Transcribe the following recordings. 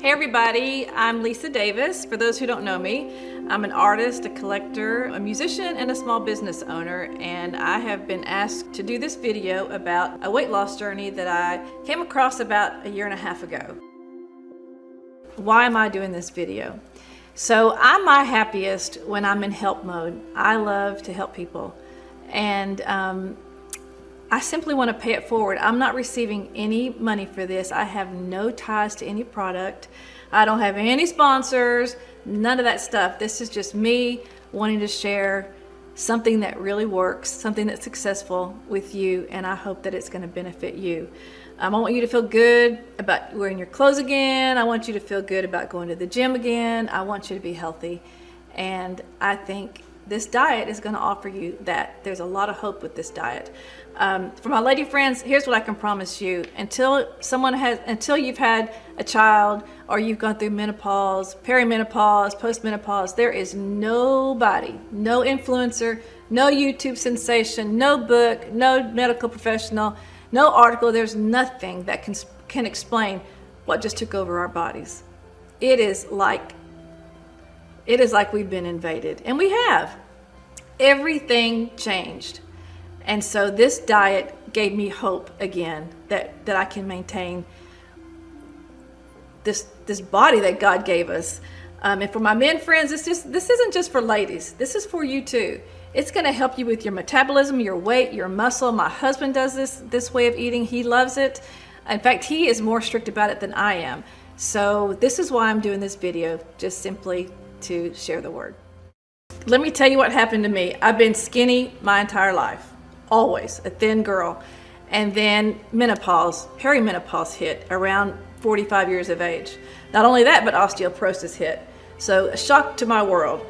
Hey everybody, I'm Lisa Davis. For those who don't know me, I'm an artist, a collector, a musician, and a small business owner, and I have been asked to do this video about a weight loss journey that I came across about a year and a half ago. Why am I doing this video? So I'm my happiest when I'm in help mode. I love to help people, and I simply want to pay it forward. I'm not receiving any money for this. I have no ties to any product. I don't have any sponsors, none of that stuff. This is just me wanting to share something that really works, something that's successful with you, and I hope that it's going to benefit you. I want you to feel good about wearing your clothes again. I want you to feel good about going to the gym again. I want you to be healthy, and I think this diet is going to offer you that. There's a lot of hope with this diet. For my lady friends, here's what I can promise you. Until you've had a child, or you've gone through menopause, perimenopause, postmenopause, there is nobody, no influencer, no YouTube sensation, no book, no medical professional, no article. There's nothing that can explain what just took over our bodies. It is like we've been invaded, and we have. Everything changed. And so this diet gave me hope again that I can maintain this body that God gave us. And for my men friends, this isn't just for ladies. This is for you too. It's going to help you with your metabolism, your weight, your muscle. My husband does this way of eating. He loves it. In fact, he is more strict about it than I am. So this is why I'm doing this video, just simply to share the word. Let me tell you what happened to me. I've been skinny my entire life, always a thin girl. And then menopause, perimenopause hit around 45 years of age. Not only that, but osteoporosis hit. So a shock to my world.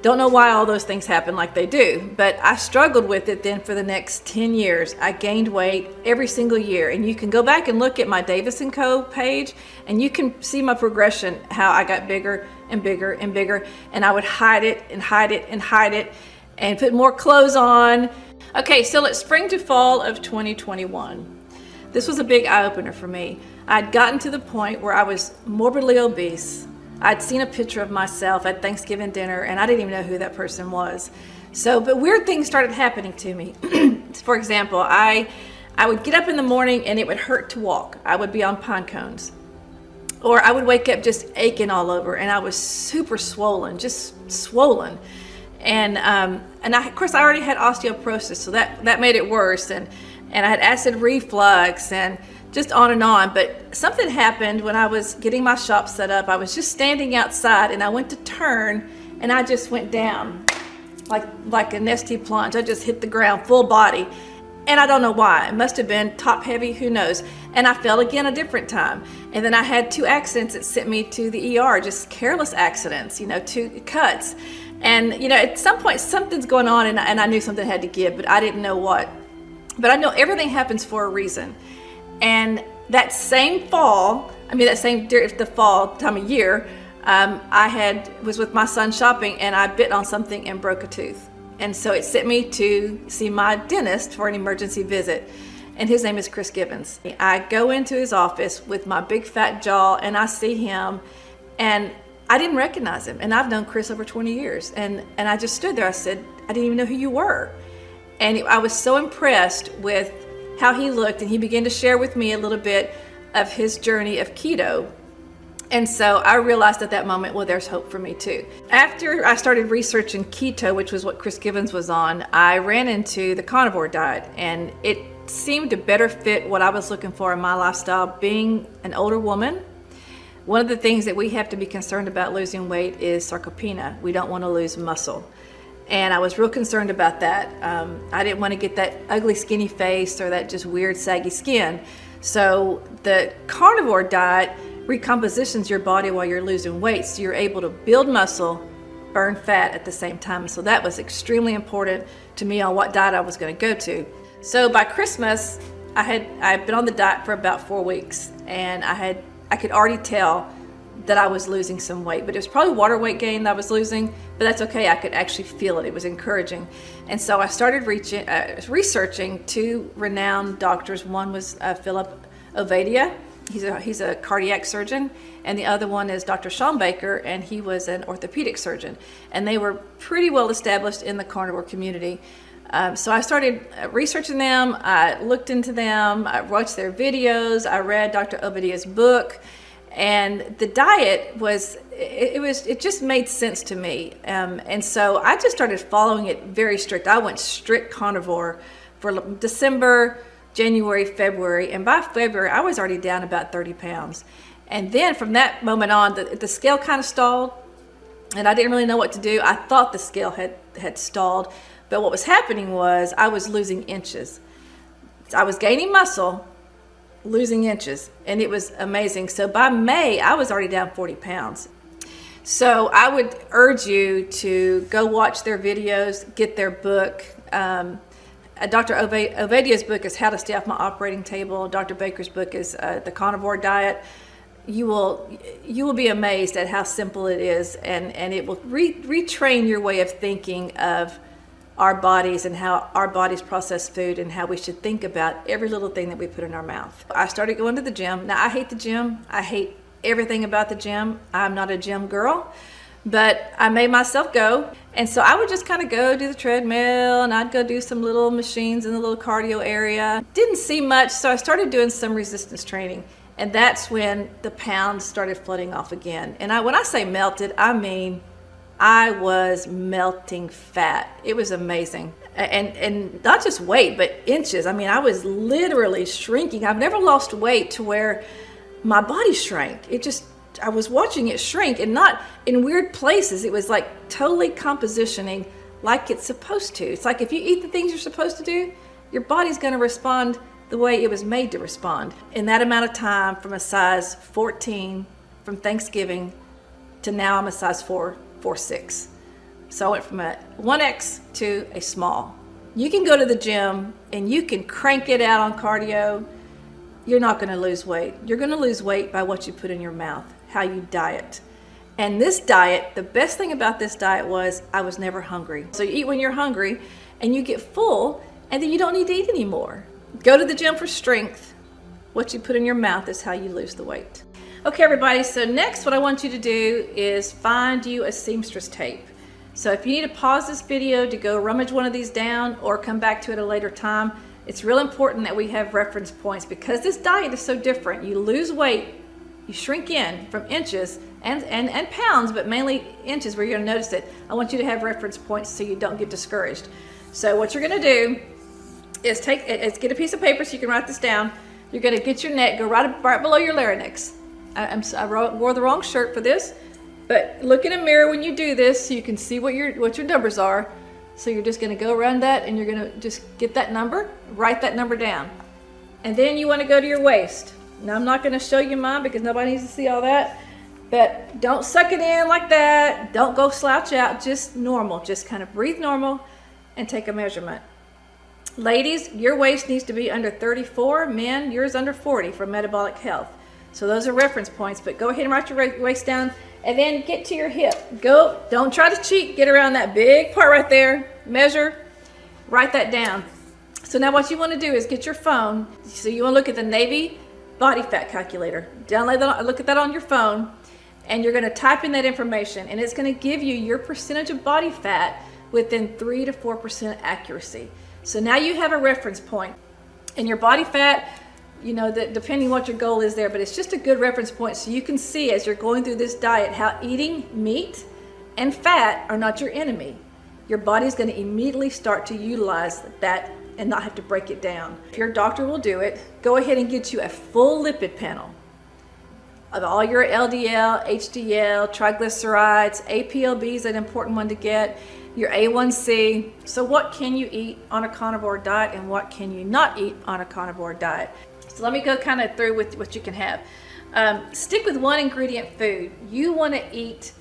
Don't know why all those things happen like they do, but I struggled with it then for the next 10 years. I gained weight every single year, and you can go back and look at my Davis & Co. page, and you can see my progression, how I got bigger and bigger and bigger, and I would hide it and hide it and hide it and put more clothes on. Okay, so it's spring to fall of 2021. This was a big eye-opener for me. I'd gotten to the point where I was morbidly obese. I'd seen a picture of myself at Thanksgiving dinner, and I didn't even know who that person was. But weird things started happening to me. For example, I would get up in the morning and it would hurt to walk. I would be on pine cones. Or I would wake up just aching all over, and I was super swollen, just swollen. And of course, I already had osteoporosis, so that made it worse. And I had acid reflux, and just on and on. But something happened when I was getting my shop set up. I was just standing outside, and I went to turn, and I just went down like a nesty plunge. I just hit the ground full body, and I don't know why. It must have been top heavy, who knows. And I fell again a different time. And then I had 2 accidents that sent me to the ER, just careless accidents, 2 cuts. And at some point something's going on, and I knew something had to give, but I didn't know what. But I know everything happens for a reason. And that same fall, during the fall time of year, I was with my son shopping, and I bit on something and broke a tooth. And so it sent me to see my dentist for an emergency visit. And his name is Chris Gibbons. I go into his office with my big fat jaw, and I see him, and I didn't recognize him. And I've known Chris over 20 years. And I just stood there. I said, I didn't even know who you were. And I was so impressed with how he looked, and he began to share with me a little bit of his journey of keto. And so I realized at that moment, well, there's hope for me too. After I started researching keto, which was what Chris Gibbons was on, I ran into the carnivore diet, and it seemed to better fit what I was looking for in my lifestyle. Being an older woman, one of the things that we have to be concerned about losing weight is sarcopenia. We don't want to lose muscle. And I was real concerned about that. I didn't want to get that ugly skinny face or that just weird saggy skin. So the carnivore diet recompositions your body while you're losing weight, so you're able to build muscle, burn fat at the same time. So that was extremely important to me on what diet I was going to go to. So by Christmas, I'd been on the diet for about 4 weeks, and I could already tell that I was losing some weight, but it was probably water weight gain that I was losing, but that's okay. I could actually feel it. It was encouraging. And so I started researching 2 renowned doctors. One was Philip Ovadia, He's a cardiac surgeon, and the other one is Dr. Sean Baker, and he was an orthopedic surgeon. And they were pretty well established in the carnivore community. So I started researching them. I looked into them. I watched their videos. I read Dr. Obadiah's book, and the diet it just made sense to me. And so I just started following it very strict. I went strict carnivore for December, January, February, and by February I was already down about 30 pounds. And then from that moment on, the scale kind of stalled, and I didn't really know what to do. I thought the scale had stalled, but what was happening was I was losing inches. I was gaining muscle, losing inches, and it was amazing. So by May, I was already down 40 pounds. So I would urge you to go watch their videos, get their book. Dr. Obadiah's book is How to Stay Off My Operating Table. Dr. Baker's book is The Carnivore Diet. You will be amazed at how simple it is, and it will retrain your way of thinking of our bodies and how our bodies process food and how we should think about every little thing that we put in our mouth. I started going to the gym. Now, I hate the gym. I hate everything about the gym. I'm not a gym girl. But I made myself go, and so I would just kind of go do the treadmill, and I'd go do some little machines in the little cardio area. Didn't see much, so I started doing some resistance training, and that's when the pounds started flooding off again. And when I say melted, I mean I was melting fat. It was amazing, and not just weight, but inches. I mean, I was literally shrinking. I've never lost weight to where my body shrank. I was watching it shrink, and not in weird places. It was like totally compositioning like it's supposed to. It's like if you eat the things you're supposed to do, your body's going to respond the way it was made to respond. In that amount of time, from a size 14 from Thanksgiving to now I'm a size 4'6". So I went from a 1X to a small. You can go to the gym and you can crank it out on cardio. You're not going to lose weight. You're going to lose weight by what you put in your mouth, how you diet. And this diet, the best thing about this diet was I was never hungry. So you eat when you're hungry and you get full, and then you don't need to eat anymore. Go to the gym for strength. What you put in your mouth is how you lose the weight. Okay, everybody, so next what I want you to do is find you a seamstress tape. So if you need to pause this video to go rummage one of these down or come back to it at a later time, it's real important that we have reference points, because this diet is so different. You lose weight, you shrink in from inches and pounds, but mainly inches where you're going to notice it. I want you to have reference points so you don't get discouraged. So what you're going to do is get a piece of paper so you can write this down. You're going to get your neck, go right below your larynx. I wore the wrong shirt for this, but look in a mirror when you do this so you can see what your numbers are. So you're just going to go around that, and you're going to just get that number, write that number down. And then you want to go to your waist. Now, I'm not going to show you mine because nobody needs to see all that, but don't suck it in like that. Don't go slouch out, just normal. Just kind of breathe normal and take a measurement. Ladies, your waist needs to be under 34. Men, yours under 40 for metabolic health. So those are reference points, but go ahead and write your waist down. And then get to your hip. Don't try to cheat. Get around that big part right there. Measure, write that down. So now what you want to do is get your phone. So you want to look at the Navy body fat calculator. Download that, look at that on your phone, and you're going to type in that information, and it's going to give you your percentage of body fat within 3 to 4% accuracy. So now you have a reference point. And your body fat, depending what your goal is there, but it's just a good reference point so you can see as you're going through this diet how eating meat and fat are not your enemy. Your body's going to immediately start to utilize that and not have to break it down. If your doctor will do it, go ahead and get you a full lipid panel of all your LDL, HDL, triglycerides, APLB is an important one to get, your A1C. So what can you eat on a carnivore diet and what can you not eat on a carnivore diet? So let me go kind of through with what you can have. Stick with one ingredient food. You want to eat,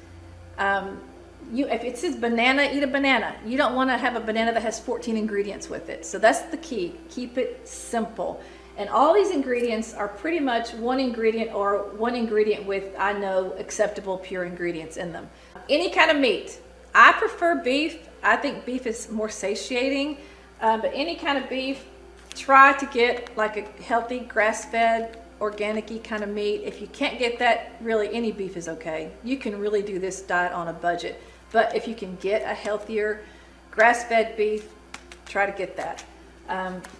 if it says banana, eat a banana. You don't want to have a banana that has 14 ingredients with it. So that's the key. Keep it simple. And all these ingredients are pretty much one ingredient or one ingredient with, acceptable pure ingredients in them. Any kind of meat. I prefer beef. I think beef is more satiating, but any kind of beef, try to get like a healthy grass-fed organic-y kind of meat. If you can't get that, really any beef is okay. You can really do this diet on a budget. But if you can get a healthier grass-fed beef, try to get that.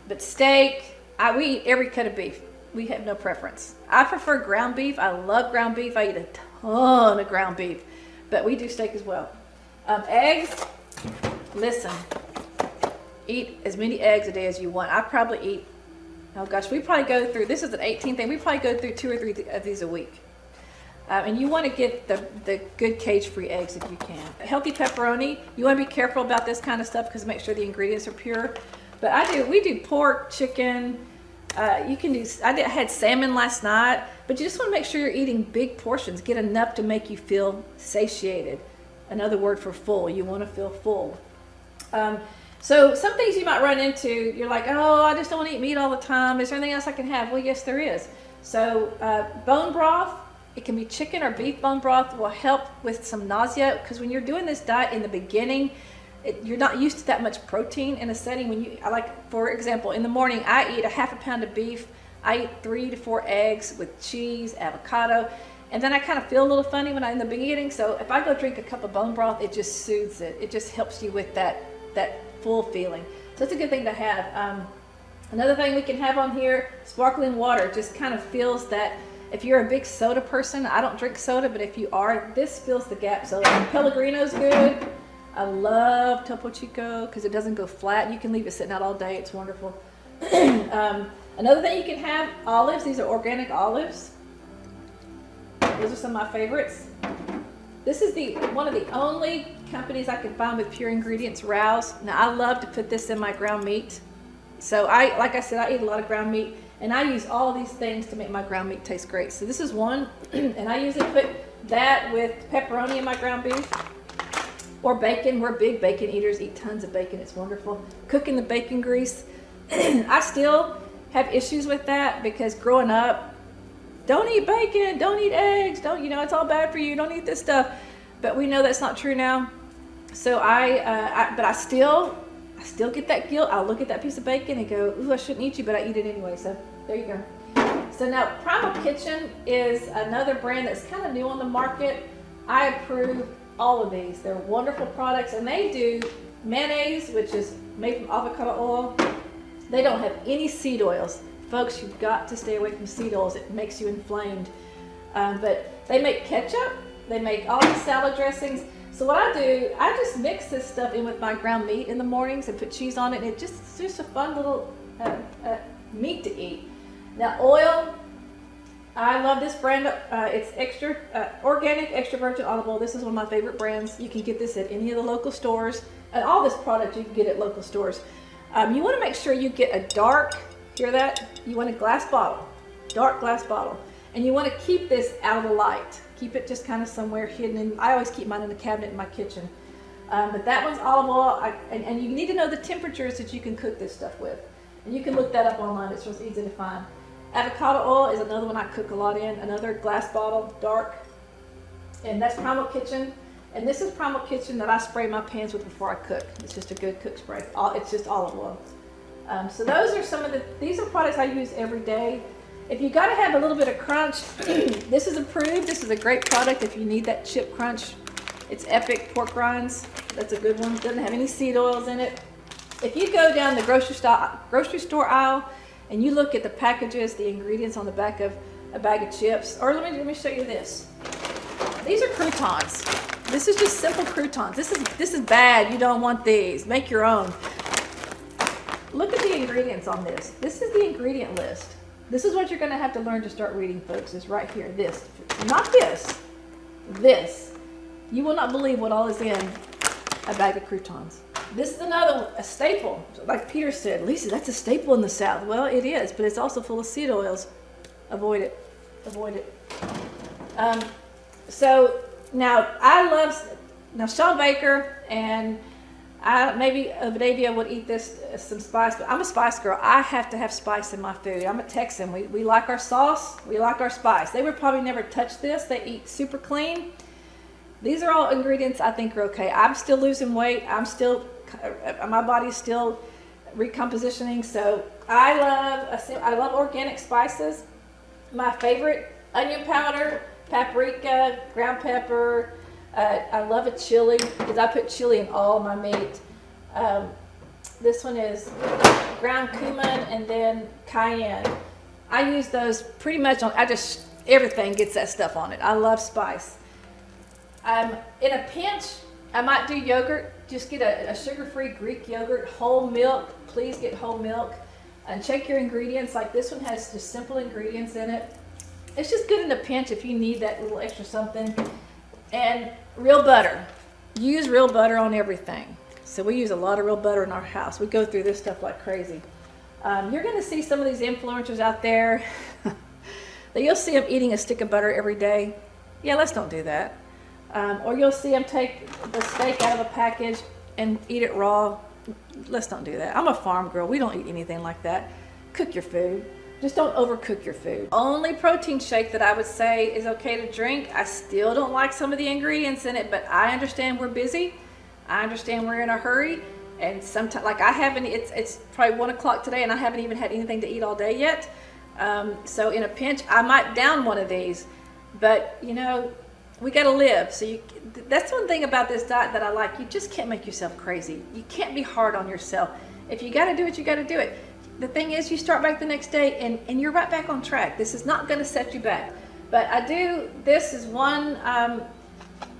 But steak, we eat every cut of beef. We have no preference. I prefer ground beef. I love ground beef. I eat a ton of ground beef. But we do steak as well. Eggs, listen, eat as many eggs a day as you want. I probably eat, oh gosh, we probably go through, this is an 18 thing, we probably go through 2 or 3 of these a week. And you want to get the good cage-free eggs if you can. Healthy pepperoni, you want to be careful about this kind of stuff because make sure the ingredients are pure. But we do pork, chicken, you can do, I had salmon last night, but you just want to make sure you're eating big portions. Get enough to make you feel satiated. Another word for full, you want to feel full. So some things you might run into, you're like, oh, I just don't want to eat meat all the time. Is there anything else I can have? Well, yes, there is. So bone broth, it can be chicken or beef bone broth, will help with some nausea because when you're doing this diet in the beginning, you're not used to that much protein in a setting. For example, in the morning, I eat a half a pound of beef. I eat 3 to 4 eggs with cheese, avocado, and then I kind of feel a little funny when I'm in the beginning. So if I go drink a cup of bone broth, it just soothes it. It just helps you with that full feeling. So it's a good thing to have. Another thing we can have on here, sparkling water. Just kind of fills that. If you're a big soda person, I don't drink soda, but if you are, this fills the gap. So Pellegrino's good. I love Topo Chico because it doesn't go flat. You can leave it sitting out all day. It's wonderful. Another thing you can have, olives. These are organic olives. Those are some of my favorites. This is one of the only companies I can find with pure ingredients, Rouse. Now I love to put this in my ground meat. So like I said, I eat a lot of ground meat and I use all these things to make my ground meat taste great. So this is one, and I usually put that with pepperoni in my ground beef or bacon. We're big bacon eaters, eat tons of bacon. It's wonderful. Cooking the bacon grease. I still have issues with that because growing up, don't eat bacon, don't eat eggs, it's all bad for you, don't eat this stuff. But we know that's not true now. So but I still get that guilt. I'll look at that piece of bacon and go, ooh, I shouldn't eat you, but I eat it anyway. So there you go. So now Primal Kitchen is another brand that's kind of new on the market. I approve all of these. They're wonderful products, and they do mayonnaise, which is made from avocado oil. They don't have any seed oils. Folks, you've got to stay away from seed oils. It makes you inflamed. But they make ketchup. They make all these salad dressings. So what I do, I just mix this stuff in with my ground meat in the mornings and put cheese on it. And it's just a fun little meat to eat. Now oil, I love this brand. It's extra organic, extra virgin olive oil. This is one of my favorite brands. You can get this at any of the local stores. And all this product you can get at local stores. You want to make sure you get a dark, hear that? You want a glass bottle, dark glass bottle. And you want to keep this out of the light. Keep it just kind of somewhere hidden. I always keep mine in the cabinet in my kitchen. But that one's olive oil. And you need to know the temperatures that you can cook this stuff with. And you can look that up online. It's real easy to find. Avocado oil is another one I cook a lot in. Another glass bottle, dark. And that's Primal Kitchen. And this is Primal Kitchen that I spray my pans with before I cook. It's just a good cook spray. It's just olive oil. So those are some of these are products I use every day. If you got to have a little bit of crunch, this is approved. This is a great product if you need that chip crunch. It's Epic Pork Rinds. That's a good one. Doesn't have any seed oils in it. If you go down the grocery store aisle and you look at the packages, the ingredients on the back of a bag of chips, or let me show you this. These are croutons. This is just simple croutons. This is bad. You don't want these. Make your own. Look at the ingredients on this. This is the ingredient list. This is what you're going to have to learn to start reading, folks, is right here. This. Not this. This. You will not believe what all is in a bag of croutons. This is another one, a staple. Like Peter said, Lisa, that's a staple in the South. Well, it is, but it's also full of seed oils. Avoid it. Avoid it. So now Sean Baker and maybe Avdavia would eat this some spice, but I'm a spice girl. I have to have spice in my food. I'm a Texan. We like our sauce. We like our spice. They would probably never touch this. They eat super clean. These are all ingredients I think are okay. I'm still losing weight. My body's still recompositioning. So I love organic spices. My favorite onion powder, paprika, ground pepper. I love a chili because I put chili in all my meat. This one is ground cumin and then cayenne. I use those pretty much on, everything gets that stuff on it. I love spice. In a pinch, I might do yogurt. Just get a sugar-free Greek yogurt, whole milk. Please get whole milk. And check your ingredients. Like this one has just simple ingredients in it. It's just good in a pinch if you need that little extra something. And real butter. Use real butter on everything. So we use a lot of real butter in our house. We go through this stuff like crazy. You're going to see some of these influencers out there that you'll see them eating a stick of butter every day. Yeah, let's don't do that. Or you'll see them take the steak out of a package and eat it raw. Let's don't do that. I'm a farm girl. We don't eat anything like that. Cook your food. Just don't overcook your food. Only protein shake that I would say is okay to drink. I still don't like some of the ingredients in it, but I understand we're busy. I understand we're in a hurry. And sometimes, like I haven't, it's probably 1 o'clock today and I haven't even had anything to eat all day yet. So in a pinch, I might down one of these, but you know, we got to live. So that's one thing about this diet that I like. You just can't make yourself crazy. You can't be hard on yourself. If you got to do it, you got to do it. The thing is, you start back the next day and you're right back on track. This is not going to set you back. But this is one,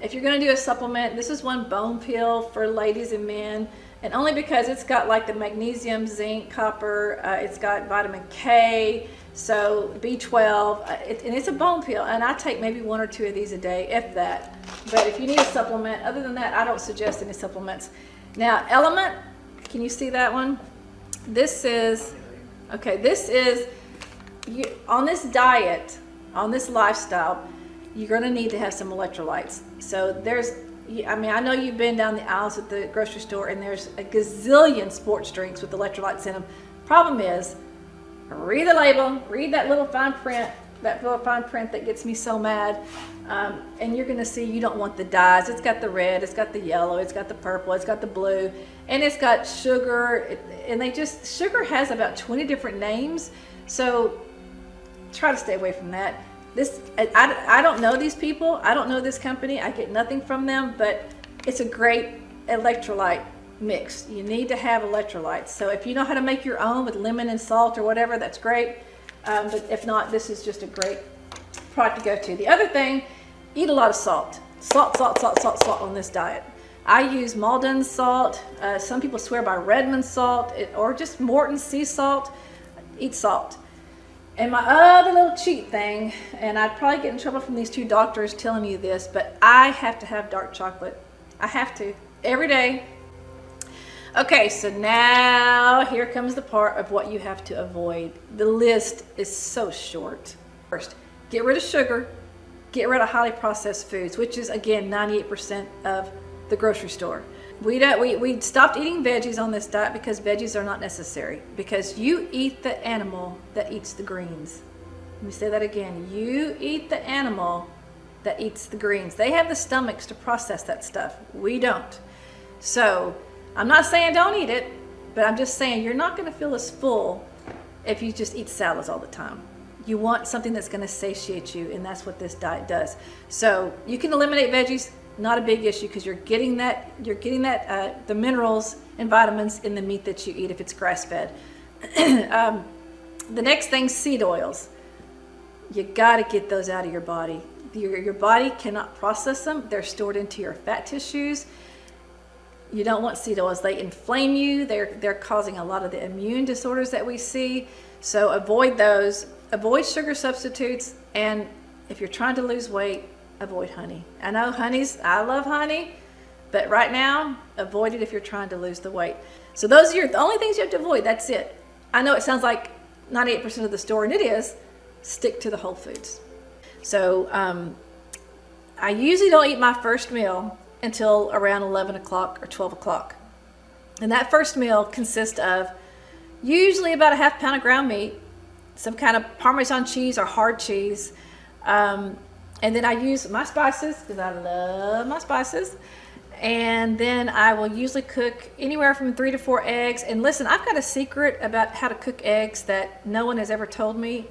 if you're going to do a supplement, this is one bone pill for ladies and men. And only because it's got like the magnesium, zinc, copper, it's got vitamin K, so B12, and it's a bone pill. And I take maybe 1 or 2 of these a day, if that. But if you need a supplement, other than that, I don't suggest any supplements. Now, Element, can you see that one? This is, on this diet, on this lifestyle, you're going to need to have some electrolytes. So I know you've been down the aisles at the grocery store and there's a gazillion sports drinks with electrolytes in them. Problem is, read the label, read that little fine print, that gets me so mad. And you're gonna see you don't want the dyes. It's got the red, it's got the yellow, it's got the purple, it's got the blue, and it's got sugar. Sugar has about 20 different names. So try to stay away from that. I don't know these people. I don't know this company. I get nothing from them, but it's a great electrolyte mix. You need to have electrolytes. So if you know how to make your own with lemon and salt or whatever, that's great. But if not, this is just a great product to go to. The other thing, eat a lot of salt. Salt on this diet. I use Malden's salt. Some people swear by Redmond salt or just Morton sea salt. Eat salt. And my other little cheat thing, and I'd probably get in trouble from these 2 doctors telling you this, but I have to have dark chocolate. I have to, every day. Okay, so now here comes the part of what you have to avoid. The list is so short. First, get rid of sugar, get rid of highly processed foods, which is again 98% of the grocery store. We stopped eating veggies on this diet because veggies are not necessary. Because you eat the animal that eats the greens. Let me say that again. You eat the animal that eats the greens. They have the stomachs to process that stuff. We don't. So I'm not saying don't eat it, but I'm just saying you're not going to feel as full if you just eat salads all the time. You want something that's going to satiate you, and that's what this diet does. So you can eliminate veggies. Not a big issue because you're getting the minerals and vitamins in the meat that you eat if it's grass-fed. The next thing, seed oils. You got to get those out of your body. Your body cannot process them. They're stored into your fat tissues. You don't want seed oils. They inflame you. They're causing a lot of the immune disorders that we see. So avoid those. Avoid sugar substitutes. And if you're trying to lose weight, avoid honey. I know I love honey, but right now, avoid it if you're trying to lose the weight. So those are the only things you have to avoid. That's it. I know it sounds like 98% of the store, and it is. Stick to the whole foods. So I usually don't eat my first meal until around 11 o'clock or 12 o'clock. And that first meal consists of usually about a half pound of ground meat, some kind of Parmesan cheese or hard cheese, and then I use my spices because I love my spices. And then I will usually cook anywhere from 3 to 4 eggs. And listen, I've got a secret about how to cook eggs that no one has ever told me.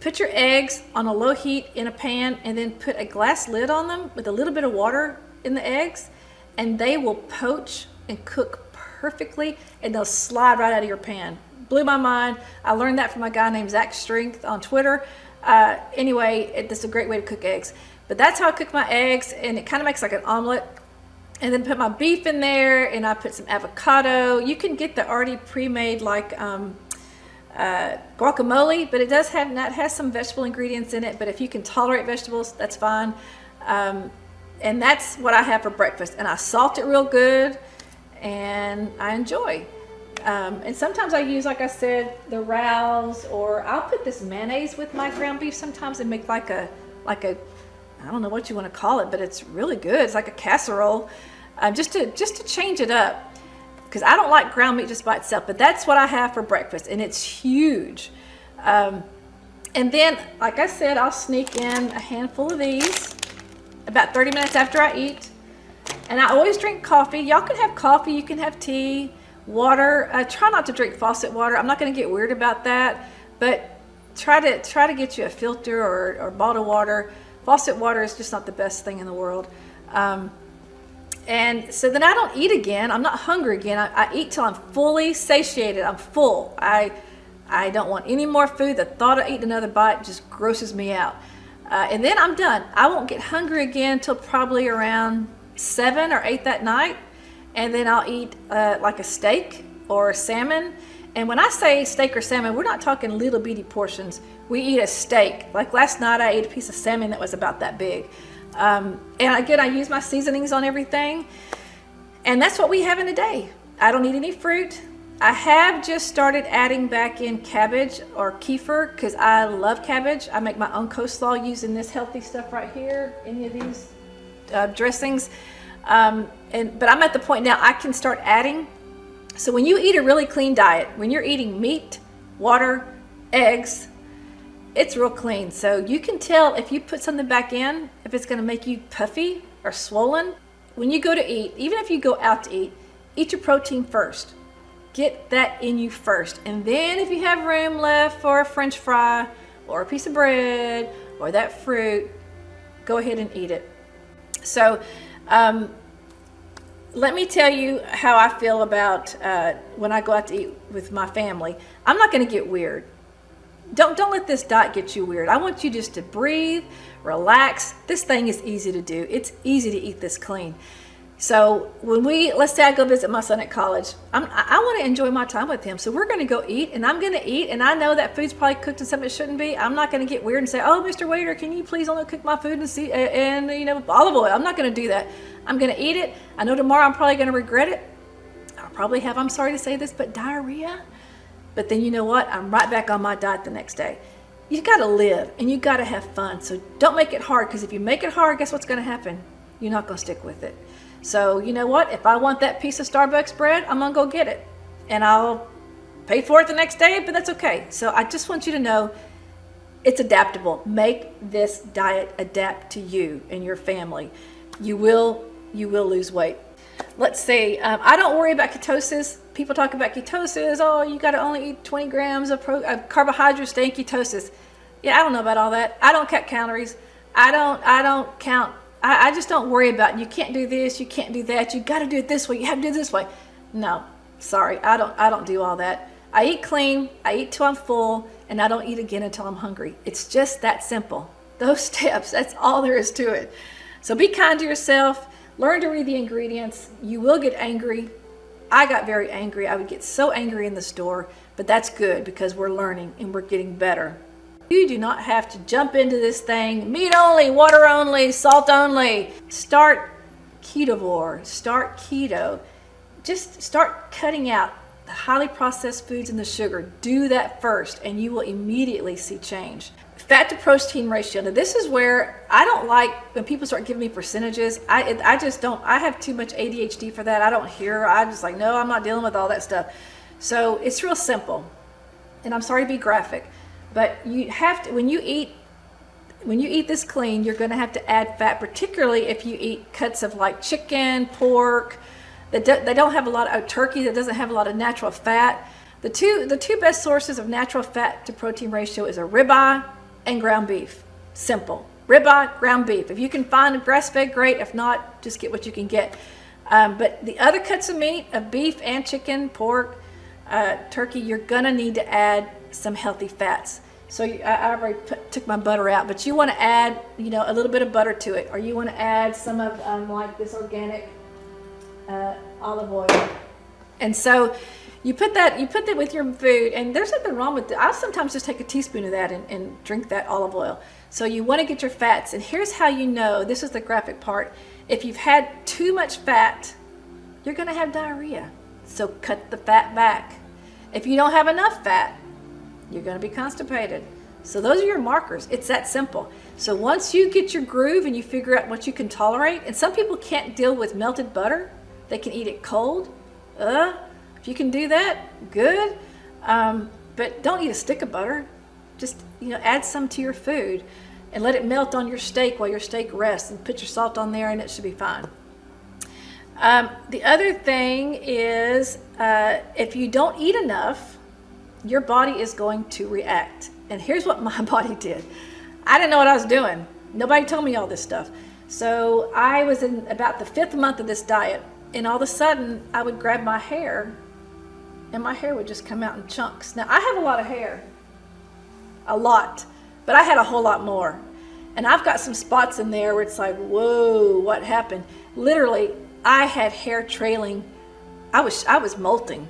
Put your eggs on a low heat in a pan and then put a glass lid on them with a little bit of water in the eggs, and they will poach and cook perfectly, and they'll slide right out of your pan. Blew my mind. I learned that from a guy named Zach Strength on Twitter. Anyway, this is a great way to cook eggs. But that's how I cook my eggs, and it kind of makes like an omelet. And then put my beef in there, and I put some avocado. You can get the already pre-made like guacamole, but it does have has some vegetable ingredients in it. But if you can tolerate vegetables, that's fine. And that's what I have for breakfast. And I salt it real good, and I enjoy. And sometimes I use, like I said, the Rouse, or I'll put this mayonnaise with my ground beef sometimes and make like a I don't know what you want to call it, but it's really good. It's like a casserole, just to change it up, because I don't like ground meat just by itself. But that's what I have for breakfast, and it's huge. And then, like I said, I'll sneak in a handful of these about 30 minutes after I eat. And I always drink coffee. Y'all can have coffee. You can have tea, water. Try not to drink faucet water. I'm not going to get weird about that, but try to get you a filter or bottled water. Faucet water is just not the best thing in the world. And so then I don't eat again. I'm not hungry again. I eat till I'm fully satiated. I'm full. I don't want any more food. The thought of eating another bite just grosses me out. And then I'm done. I won't get hungry again till probably around 7 or 8 that night. And then I'll eat like a steak or salmon. And when I say steak or salmon, we're not talking little bitty portions. We eat a steak. Like last night, I ate a piece of salmon that was about that big. And again, I use my seasonings on everything. And that's what we have in a day. I don't eat any fruit. I have just started adding back in cabbage or kefir because I love cabbage. I make my own coleslaw using this healthy stuff right here, any of these dressings. But I'm at the point now I can start adding. So when you eat a really clean diet, when you're eating meat, water, eggs, it's real clean. So you can tell if you put something back in, if it's going to make you puffy or swollen. When you go to eat, even if you go out to eat your protein first. Get that in you first. And then if you have room left for a French fry or a piece of bread or that fruit, go ahead and eat it. So let me tell you how I feel about when I go out to eat with my family. I'm not going to get weird. Don't let this diet get you weird. I want you just to breathe, relax. This thing is easy to do. It's easy to eat this clean. So let's say I go visit my son at college, I want to enjoy my time with him. So we're going to go eat, and I'm going to eat, and I know that food's probably cooked in something it shouldn't be. I'm not going to get weird and say, "Oh, Mr. Waiter, can you please only cook my food and olive oil?" I'm not going to do that. I'm going to eat it. I know tomorrow I'm probably going to regret it. I'll probably have, I'm sorry to say this, but diarrhea. But then you know what? I'm right back on my diet the next day. You got to live, and you got to have fun. So don't make it hard, because if you make it hard, guess what's going to happen? You're not going to stick with it. So you know what? If I want that piece of Starbucks bread, I'm going to go get it. And I'll pay for it the next day, but that's okay. So I just want you to know it's adaptable. Make this diet adapt to you and your family. You will lose weight. Let's see. I don't worry about ketosis. People talk about ketosis. Oh, you got to only eat 20 grams of carbohydrates to stay in ketosis. Yeah, I don't know about all that. I don't count calories. I don't count. I just don't worry about, you can't do this, you can't do that, you got to do it this way, you have to do it this way. No, sorry, I don't do all that. I eat clean, I eat till I'm full, and I don't eat again until I'm hungry. It's just that simple. Those steps, that's all there is to it. So be kind to yourself, learn to read the ingredients. You will get angry. I got very angry. I would get so angry in the store, but that's good because we're learning and we're getting better. You do not have to jump into this thing, meat only, water only, salt only. Start ketovore, start keto. Just start cutting out the highly processed foods and the sugar. Do that first, and you will immediately see change. Fat to protein ratio. Now this is where I don't like when people start giving me percentages. I just don't, I have too much ADHD for that. I don't hear, I'm just like, no, I'm not dealing with all that stuff. So it's real simple. And I'm sorry to be graphic. But you have to, when you eat this clean, you're going to have to add fat, particularly if you eat cuts of like chicken, pork, they don't have a lot of turkey that doesn't have a lot of natural fat. The two best sources of natural fat to protein ratio is a ribeye and ground beef. Simple. Ribeye, ground beef. If you can find a grass-fed, great. If not, just get what you can get. But the other cuts of meat, of beef and chicken, pork, turkey, you're gonna need to add some healthy fats. So I already took my butter out, but you want to add, a little bit of butter to it, or you want to add some of like this organic olive oil. And so you put that with your food, and there's nothing wrong with it. I'll sometimes just take a teaspoon of that and drink that olive oil. So you want to get your fats, and here's how you know. This is the graphic part. If you've had too much fat, you're going to have diarrhea. So cut the fat back. If you don't have enough fat, you're going to be constipated. So those are your markers. It's that simple. So once you get your groove and you figure out what you can tolerate, and some people can't deal with melted butter, they can eat it cold. If you can do that, good. But don't eat a stick of butter. Just add some to your food and let it melt on your steak while your steak rests, and put your salt on there, and it should be fine. The other thing is, if you don't eat enough, your body is going to react. And here's what my body did. I didn't know what I was doing. Nobody told me all this stuff. So I was in about the 5th month of this diet, and all of a sudden I would grab my hair, and my hair would just come out in chunks. Now I have a lot of hair, a lot, but I had a whole lot more. And I've got some spots in there where it's like, whoa, what happened? Literally, I had hair trailing. I was molting.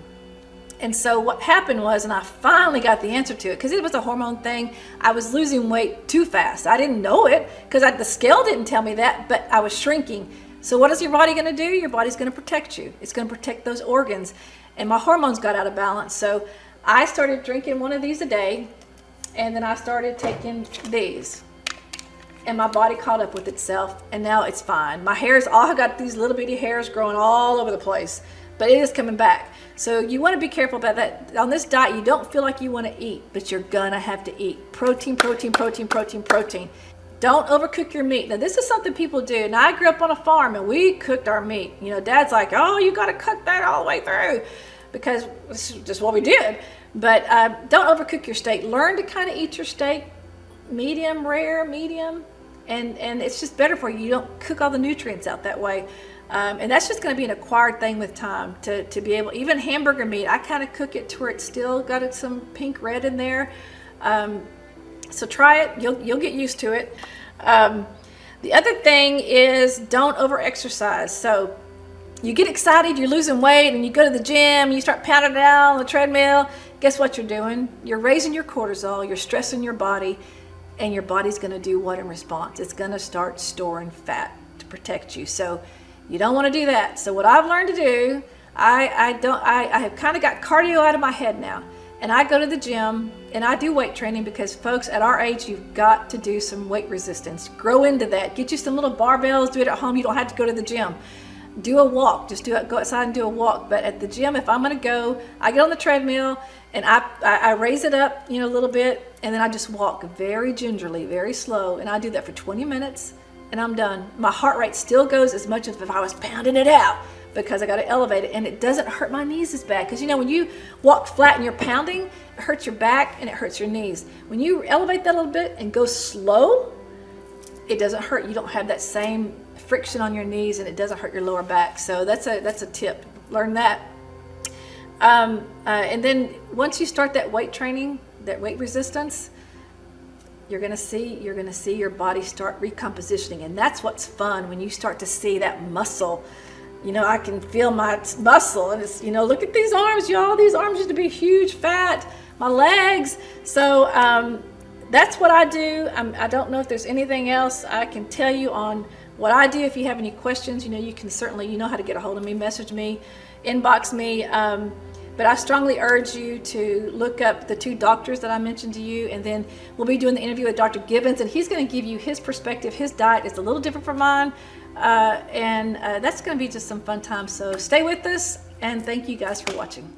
And so what happened was, and I finally got the answer to it, because it was a hormone thing. I was losing weight too fast. I didn't know it, because the scale didn't tell me that, but I was shrinking. So what is your body going to do? Your body's going to protect you. It's going to protect those organs. And my hormones got out of balance. So I started drinking one of these a day, and then I started taking these. And my body caught up with itself, and now it's fine. My hair's all, I got these little bitty hairs growing all over the place, but it is coming back. So you want to be careful about that. On this diet, you don't feel like you want to eat, but you're gonna have to eat. Protein, protein, protein, protein, protein. Don't overcook your meat. Now this is something people do. Now I grew up on a farm, and we cooked our meat. Dad's like, oh, you gotta cook that all the way through, because this is just what we did. But don't overcook your steak. Learn to kind of eat your steak medium rare, medium, and it's just better for you. You don't cook all the nutrients out that way. And that's just going to be an acquired thing with time to be able, even hamburger meat, I kind of cook it to where it's still got some pink red in there. So try it, you'll get used to it. The other thing is, don't over exercise. So you get excited, you're losing weight, and you go to the gym, you start pounding it out on the treadmill. Guess what you're doing? You're raising your cortisol, you're stressing your body, and your body's going to do what in response? It's going to start storing fat to protect you. So you don't want to do that. So what I've learned to do, I have kind of got cardio out of my head now. And I go to the gym and I do weight training, because folks, at our age, you've got to do some weight resistance. Grow into that. Get you some little barbells, do it at home. You don't have to go to the gym. Do a walk, just go outside and do a walk. But at the gym, if I'm gonna go, I get on the treadmill and I raise it up, a little bit, and then I just walk very gingerly, very slow. And I do that for 20 minutes and I'm done. My heart rate still goes as much as if I was pounding it out, because I got to elevate it, and it doesn't hurt my knees as bad. Because when you walk flat and you're pounding, it hurts your back and it hurts your knees. When you elevate that a little bit and go slow, it doesn't hurt. You don't have that same friction on your knees, and it doesn't hurt your lower back. So that's a tip. Learn that. And then once you start that weight training, that weight resistance, you're gonna see your body start recompositioning, and that's what's fun, when you start to see that muscle. I can feel my muscle, and it's, look at these arms, y'all. These arms used to be huge, fat. My legs. So that's what I do. I don't know if there's anything else I can tell you on what I do. If you have any questions, you can certainly, how to get a hold of me, message me, inbox me. But I strongly urge you to look up the 2 doctors that I mentioned to you, and then we'll be doing the interview with Dr. Gibbons, and he's going to give you his perspective. His diet is a little different from mine, and that's going to be just some fun time. So stay with us, and thank you guys for watching.